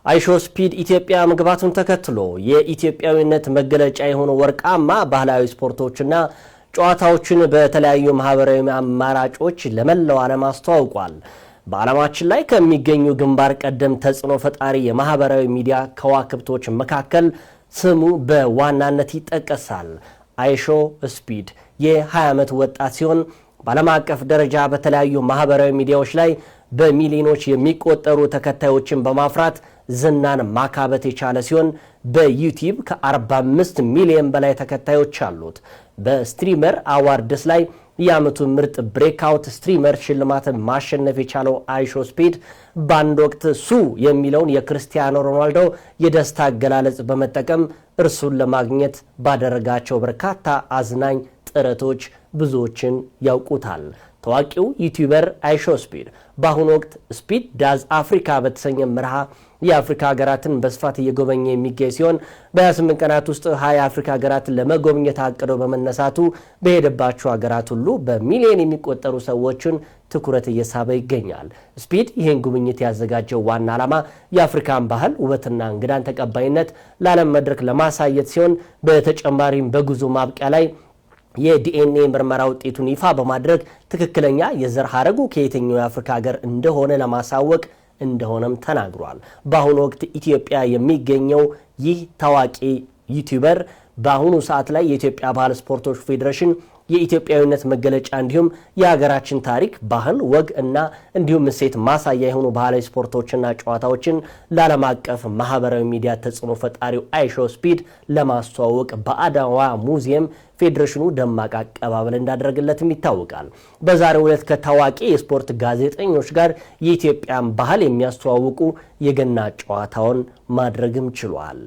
አይሾ ስፒድ ኢትዮጵያ መግባቱን ተከትሎ የኢትዮጵያዊነት መገለጫ የሆኑ ወርቃማ ባህላዊ ስፖርቶችና ጨዋታዎችን በተለያዩ ማህበራዊ አማራጮች ለመላው ዓለም አስተዋውቋል። በዓለማችን ላይ ከሚገኙ ግንባር ቀደም ተጽዕኖ ፈጣሪ የማህበራዊ ሚዲያ ከዋክብቶች መካከል ስሙ በዋናነት ይጠቀሳል። አይሾ ስፒድ የ20 ዓመት ወጣት ሲሆን በዓለም አቀፍ ደረጃ በተለያዩ ማህበራዊ ሚዲያዎች ላይ በሚሊዮኖች የሚቆጠሩ ተከታዮችን በማፍራት ዝናን ማካበት የቻለ ሲሆን በዩቲዩብ ከ45 ሚሊዮን በላይ ተከታዮች አሉት። በስትሪመር አዋርድስ ላይ የዓመቱ ምርጥ ብሬክአውት ስትሪመር ሽልማትን ማሸነፍ የቻለው አይሾ ስፒድ በአንድ ወቅት ሱ የሚለውን የክርስቲያኖ ሮናልዶ የደስታ አገላለጽ በመጠቀም እርሱን ለማግኘት ባደረጋቸው በርካታ አዝናኝ ጥረቶች ብዙዎችን ያውቁታል። ታዋቂው ዩቲዩበር አይሾ ስፒድ በአሁኑ ወቅት ስፒድ ዳዝ አፍሪካ በተሰኘ መርሃ የአፍሪካ ሀገራትን በስፋት እየጎበኘ የሚገኝ ሲሆን በ28 ቀናት ውስጥ 20 አፍሪካ ሀገራትን ለመጎብኘት አቅዶ በመነሳቱ በሄደባቸው ሀገራት ሁሉ በሚሊዮን የሚቆጠሩ ሰዎችን ትኩረት እየሳበ ይገኛል። ስፒድ ይህን ጉብኝት ያዘጋጀው ዋና ዓላማ የአፍሪካን ባህል ውበትና እንግዳን ተቀባይነት ለዓለም መድረክ ለማሳየት ሲሆን በተጨማሪም በጉዞ ማብቂያ ላይ የዲኤንኤ ምርመራ ውጤቱን ይፋ በማድረግ ትክክለኛ የዘር ሐረጉ ከየትኛው የአፍሪካ ሀገር እንደሆነ ለማሳወቅ እንደሆነም ተናግሯል። በአሁኑ ወቅት ኢትዮጵያ የሚገኘው ይህ ታዋቂ ዩቲዩበር በአሁኑ ሰዓት ላይ የኢትዮጵያ ባህል ስፖርቶች ፌዴሬሽን የኢትዮጵያዊነት መገለጫ እንዲሁም የሀገራችን ታሪክ፣ ባህል፣ ወግ እና እንዲሁም እሴት ማሳያ የሆኑ ባህላዊ ስፖርቶችና ጨዋታዎችን ለዓለም አቀፍ ማህበራዊ ሚዲያ ተጽዕኖ ፈጣሪው አይሾ ስፒድ ለማስተዋወቅ በአድዋ ሙዚየም ፌዴሬሽኑ ደማቅ አቀባበል እንዳደረገለትም ይታወቃል። በዛሬው ዕለት ከታዋቂ የስፖርት ጋዜጠኞች ጋር የኢትዮጵያን ባህል የሚያስተዋውቁ የገና ጨዋታውን ማድረግም ችሏል።